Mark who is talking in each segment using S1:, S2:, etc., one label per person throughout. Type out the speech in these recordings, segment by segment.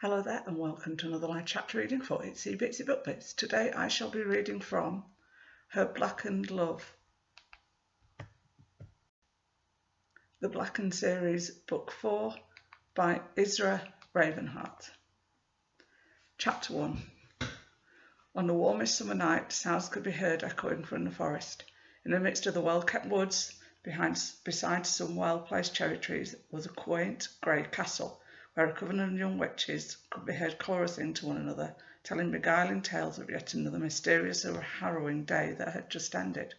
S1: Hello there and welcome to another live chapter reading for Itsy Bitsy Book Bits. Today I shall be reading from Her Blackened Love, the Blackened series, book 4 by Isra Sravenheart. Chapter 1. On the warmest summer night, sounds could be heard echoing from the forest. In the midst of the well-kept woods, beside some well-placed cherry trees, was a quaint grey castle, where a coven of young witches could be heard chorusing to one another, telling beguiling tales of yet another mysterious or harrowing day that had just ended.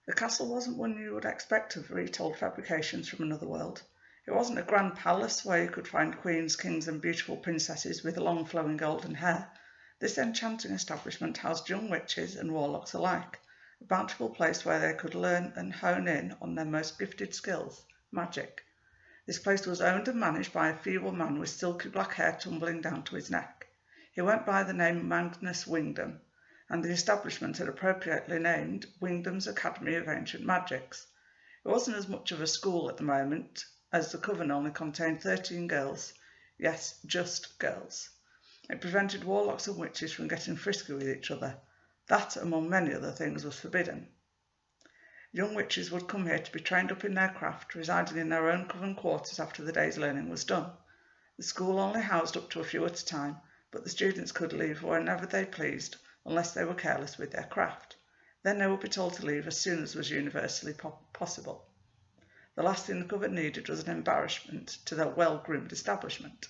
S1: The castle wasn't one you would expect of retold fabrications from another world. It wasn't a grand palace where you could find queens, kings and beautiful princesses with long flowing golden hair. This enchanting establishment housed young witches and warlocks alike, a bountiful place where they could learn and hone in on their most gifted skills, magic. This place was owned and managed by a feeble man with silky black hair tumbling down to his neck. He went by the name Magnus Wingdam, and the establishment had appropriately named Wingdam's Academy of Ancient Magics. It wasn't as much of a school at the moment, as the coven only contained 13 girls. Yes, just girls. It prevented warlocks and witches from getting frisky with each other. That, among many other things, was forbidden. Young witches would come here to be trained up in their craft, residing in their own coven quarters after the day's learning was done. The school only housed up to a few at a time, but the students could leave whenever they pleased, unless they were careless with their craft. Then they would be told to leave as soon as was universally possible. The last thing the coven needed was an embarrassment to their well-groomed establishment.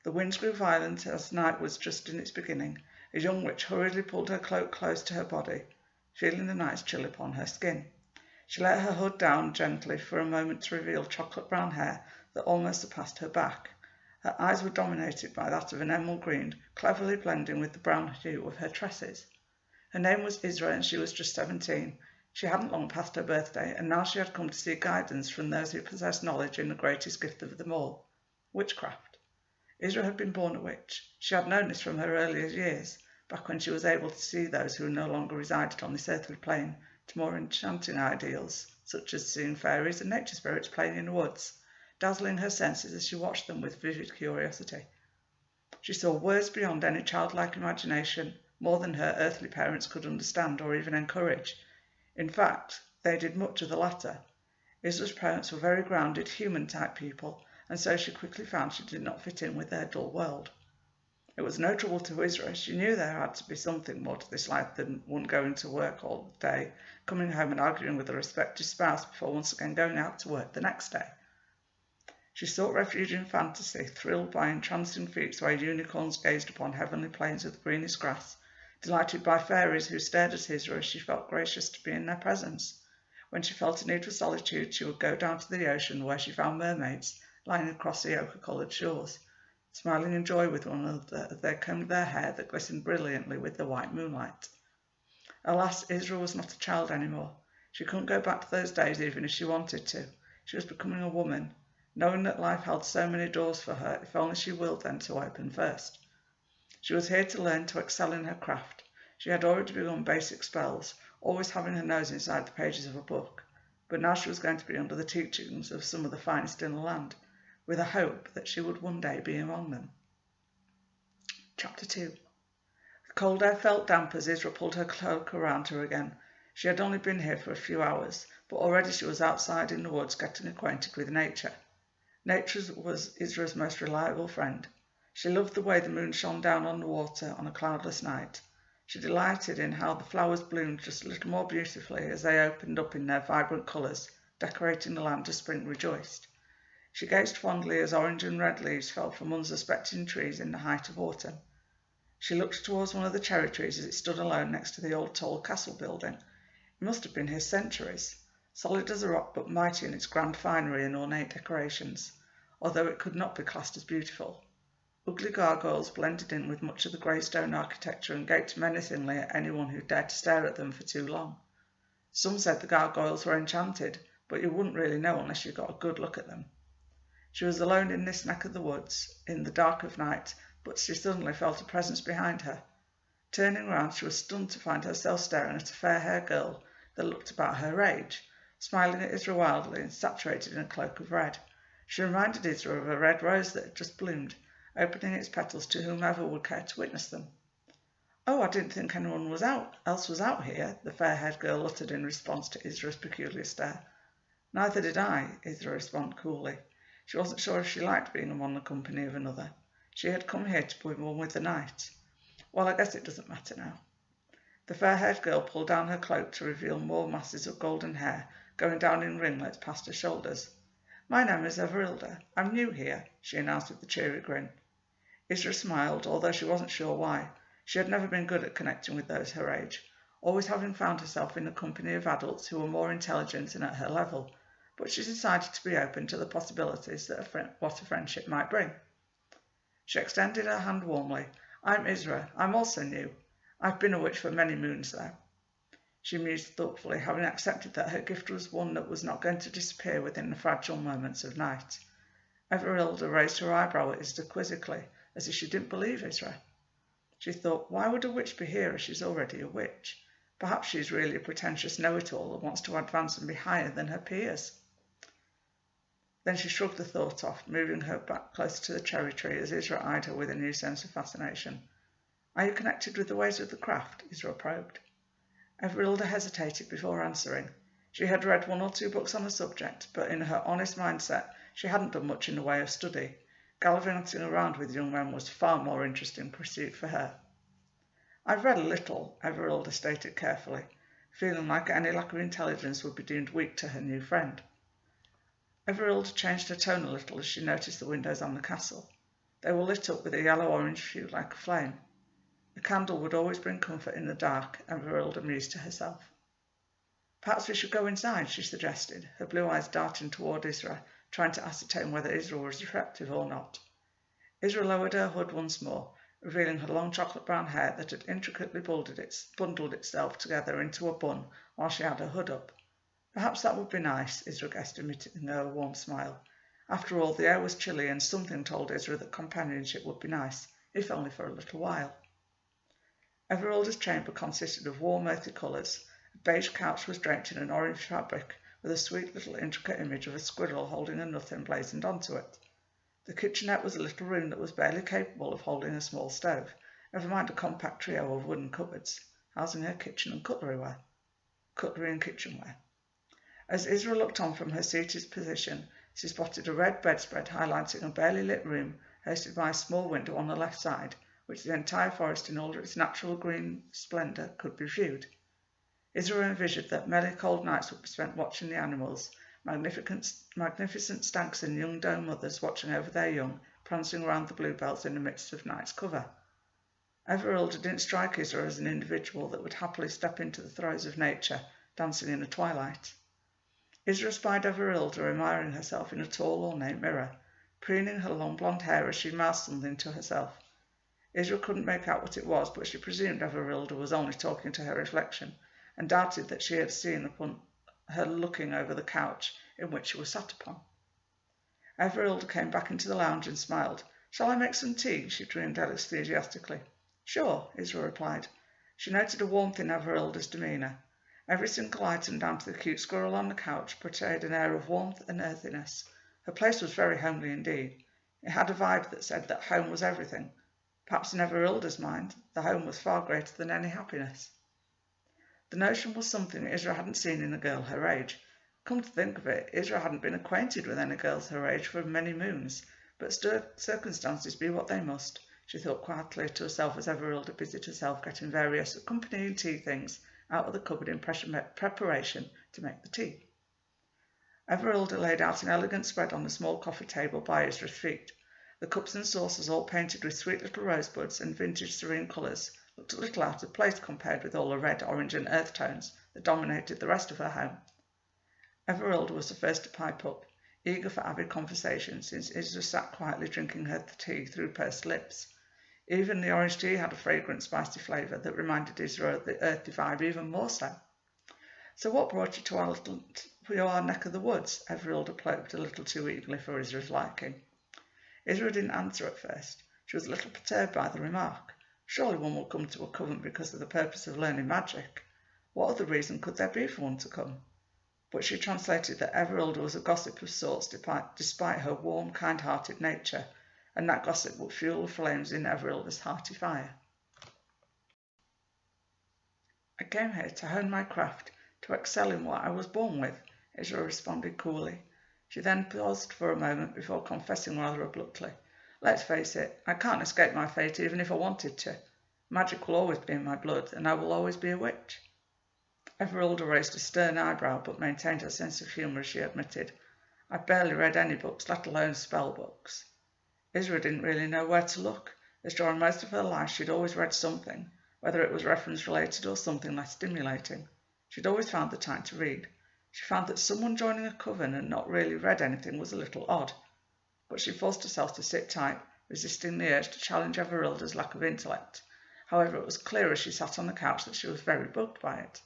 S1: The winds grew violent as night was just in its beginning. A young witch hurriedly pulled her cloak close to her body, feeling the night's chill upon her skin. She let her hood down gently for a moment to reveal chocolate brown hair that almost surpassed her back. Her eyes were dominated by that of an emerald green, cleverly blending with the brown hue of her tresses. Her name was Isra and she was just 17. She hadn't long passed her birthday, and now she had come to seek guidance from those who possessed knowledge in the greatest gift of them all, witchcraft. Isra had been born a witch. She had known this from her earlier years, back when she was able to see those who no longer resided on this earthly plane to more enchanting ideals, such as seeing fairies and nature spirits playing in the woods, dazzling her senses as she watched them with vivid curiosity. She saw worlds beyond any childlike imagination, more than her earthly parents could understand or even encourage. In fact, they did much of the latter. Isra's parents were very grounded, human-type people, and so she quickly found she did not fit in with their dull world. It was no trouble to Isra. She knew there had to be something more to this life than one going to work all day, coming home and arguing with a respected spouse before once again going out to work the next day. She sought refuge in fantasy, thrilled by entrancing feats where unicorns gazed upon heavenly plains of the greenest grass, delighted by fairies who stared at Isra as she felt gracious to be in their presence. When she felt a need for solitude, she would go down to the ocean, where she found mermaids lying across the ochre-coloured shores, smiling in joy with one another as they combed their hair that glistened brilliantly with the white moonlight. Alas, Isra was not a child anymore. She couldn't go back to those days even if she wanted to. She was becoming a woman, knowing that life held so many doors for her, if only she willed them to open first. She was here to learn to excel in her craft. She had already begun basic spells, always having her nose inside the pages of a book, but now she was going to be under the teachings of some of the finest in the land, with a hope that she would one day be among them. Chapter 2. The cold air felt damp as Isra pulled her cloak around her again. She had only been here for a few hours, but already she was outside in the woods getting acquainted with nature. Nature was Isra's most reliable friend. She loved the way the moon shone down on the water on a cloudless night. She delighted in how the flowers bloomed just a little more beautifully as they opened up in their vibrant colours, decorating the land as spring rejoiced. She gazed fondly as orange and red leaves fell from unsuspecting trees in the height of autumn. She looked towards one of the cherry trees as it stood alone next to the old tall castle building. It must have been here centuries, solid as a rock but mighty in its grand finery and ornate decorations, although it could not be classed as beautiful. Ugly gargoyles blended in with much of the grey stone architecture and gaped menacingly at anyone who dared to stare at them for too long. Some said the gargoyles were enchanted, but you wouldn't really know unless you got a good look at them. She was alone in this neck of the woods, in the dark of night, but she suddenly felt a presence behind her. Turning round, she was stunned to find herself staring at a fair-haired girl that looked about her age, smiling at Isra wildly and saturated in a cloak of red. She reminded Isra of a red rose that had just bloomed, opening its petals to whomever would care to witness them. "Oh, I didn't think anyone else was out here," the fair-haired girl uttered in response to Isra's peculiar stare. "Neither did I," Isra responded coolly. She wasn't sure if she liked being among the company of another. She had come here to be one with the knights. Well, I guess it doesn't matter now. The fair-haired girl pulled down her cloak to reveal more masses of golden hair going down in ringlets past her shoulders. "My name is Everilda. I'm new here," she announced with a cheery grin. Isra smiled, although she wasn't sure why. She had never been good at connecting with those her age, always having found herself in the company of adults who were more intelligent and at her level, but she decided to be open to the possibilities that what a friendship might bring. She extended her hand warmly. "I'm Isra. I'm also new. I've been a witch for many moons, though." She mused thoughtfully, having accepted that her gift was one that was not going to disappear within the fragile moments of night. Everilda raised her eyebrow at Isra quizzically, as if she didn't believe Isra. She thought, why would a witch be here if she's already a witch? Perhaps she's really a pretentious know-it-all and wants to advance and be higher than her peers. Then she shrugged the thought off, moving her back closer to the cherry tree as Isra eyed her with a new sense of fascination. "Are you connected with the ways of the craft?" Isra probed. Everilda hesitated before answering. She had read 1 or 2 books on the subject, but in her honest mindset she hadn't done much in the way of study. Gallivanting around with young men was far more interesting pursuit for her. "I've read a little," Everilda stated carefully, feeling like any lack of intelligence would be deemed weak to her new friend. Everilda changed her tone a little as she noticed the windows on the castle. They were lit up with a yellow-orange hue like a flame. A candle would always bring comfort in the dark, Everilda mused to herself. "Perhaps we should go inside," she suggested, her blue eyes darting toward Isra, trying to ascertain whether Isra was receptive or not. Isra lowered her hood once more, revealing her long chocolate-brown hair that had intricately bundled itself together into a bun while she had her hood up. "Perhaps that would be nice," Isra guessed, emitting a warm smile. After all, the air was chilly, and something told Isra that companionship would be nice, if only for a little while. Everilda's chamber consisted of warm, earthy colours. A beige couch was draped in an orange fabric, with a sweet little intricate image of a squirrel holding a nut emblazoned onto it. The kitchenette was a little room that was barely capable of holding a small stove, never mind a compact trio of wooden cupboards, housing her kitchen and cutlery and kitchenware. As Isra looked on from her seated position, she spotted a red bedspread highlighting a barely lit room hosted by a small window on the left side, which the entire forest in all its natural green splendour could be viewed. Isra envisioned that many cold nights would be spent watching the animals, magnificent stags and young doe mothers watching over their young, prancing around the bluebells in the midst of night's cover. Everilda didn't strike Isra as an individual that would happily step into the throes of nature, dancing in the twilight. Isra spied Everilda admiring herself in a tall, ornate mirror, preening her long blonde hair as she mouthed something to herself. Isra couldn't make out what it was, but she presumed Everilda was only talking to her reflection, and doubted that she had seen upon her looking over the couch in which she was sat upon. Everilda came back into the lounge and smiled. "Shall I make some tea?" she dreamed enthusiastically. "Sure," Isra replied. She noted a warmth in Everilda's demeanour. Every single item down to the cute squirrel on the couch portrayed an air of warmth and earthiness. Her place was very homely indeed. It had a vibe that said that home was everything. Perhaps in Everilda's mind, the home was far greater than any happiness. The notion was something Isra hadn't seen in a girl her age. Come to think of it, Isra hadn't been acquainted with any girls her age for many moons, but circumstances be what they must, she thought quietly to herself as Everilda busied herself getting various accompanying tea things out of the cupboard in preparation to make the tea. Everilda laid out an elegant spread on the small coffee table by Isra's feet. The cups and saucers, all painted with sweet little rosebuds and vintage serene colours, looked a little out of place compared with all the red, orange and earth tones that dominated the rest of her home. Everilda was the first to pipe up, eager for avid conversation, since Isra sat quietly drinking her tea through pursed lips. Even the orange tea had a fragrant, spicy flavour that reminded Isra of the earthy vibe even more so. "So what brought you to our neck of the woods?" Everilda probed a little too eagerly for Isra's liking. Isra didn't answer at first. She was a little perturbed by the remark. Surely one would come to a convent because of the purpose of learning magic. What other reason could there be for one to come? but she translated that Everilda was a gossip of sorts despite her warm, kind-hearted nature, and that gossip would fuel the flames in Everilda's hearty fire. I came here to hone my craft, to excel in what I was born with, Isra responded coolly. She then paused for a moment before confessing rather abruptly. Let's face it, I can't escape my fate even if I wanted to. Magic will always be in my blood, and I will always be a witch. Everilda raised a stern eyebrow, but maintained her sense of humour as she admitted, I've barely read any books, let alone spell books. Isra didn't really know where to look, as during most of her life she'd always read something, whether it was reference-related or something less stimulating. She'd always found the time to read. She found that someone joining a coven and not really read anything was a little odd, but she forced herself to sit tight, resisting the urge to challenge Everilda's lack of intellect. However, it was clear as she sat on the couch that she was very bugged by it.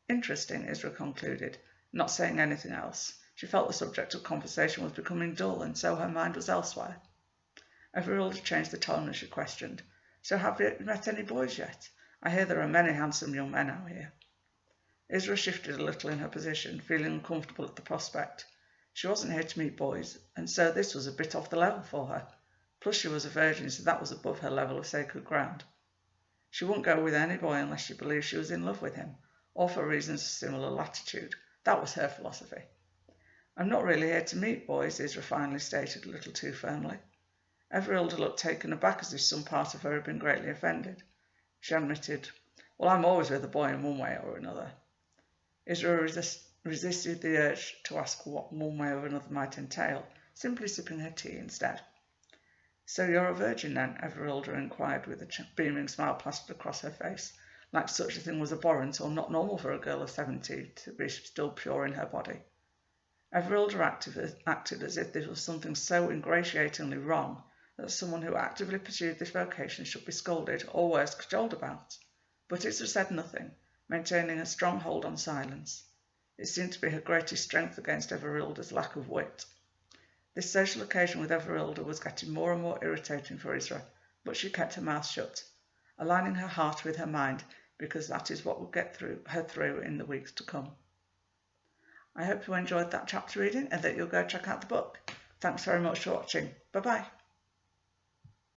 S1: Interesting, Isra concluded, not saying anything else. She felt the subject of conversation was becoming dull, and so her mind was elsewhere. Everilda changed the tone as she questioned, So have you met any boys yet? I hear there are many handsome young men out here. Isra shifted a little in her position, feeling uncomfortable at the prospect. She wasn't here to meet boys, and so this was a bit off the level for her. Plus she was a virgin, so that was above her level of sacred ground. She wouldn't go with any boy unless she believed she was in love with him, or for reasons of similar latitude. That was her philosophy. I'm not really here to meet boys, Isra finally stated a little too firmly. Everilda looked taken aback as if some part of her had been greatly offended. She admitted, Well, I'm always with a boy in one way or another. Isra resisted the urge to ask what one way or another might entail, simply sipping her tea instead. So you're a virgin then? Everilda inquired with a beaming smile plastered across her face, like such a thing was abhorrent or not normal for a girl of 70 to be still pure in her body. Everilda acted as if this was something so ingratiatingly wrong that someone who actively pursued this vocation should be scolded, or worse, cajoled about. But Isra said nothing, maintaining a strong hold on silence. It seemed to be her greatest strength against Everilda's lack of wit. This social occasion with Everilda was getting more and more irritating for Isra, but she kept her mouth shut, aligning her heart with her mind, because that is what would get her through in the weeks to come. I hope you enjoyed that chapter reading and that you'll go check out the book. Thanks very much for watching. Bye-bye.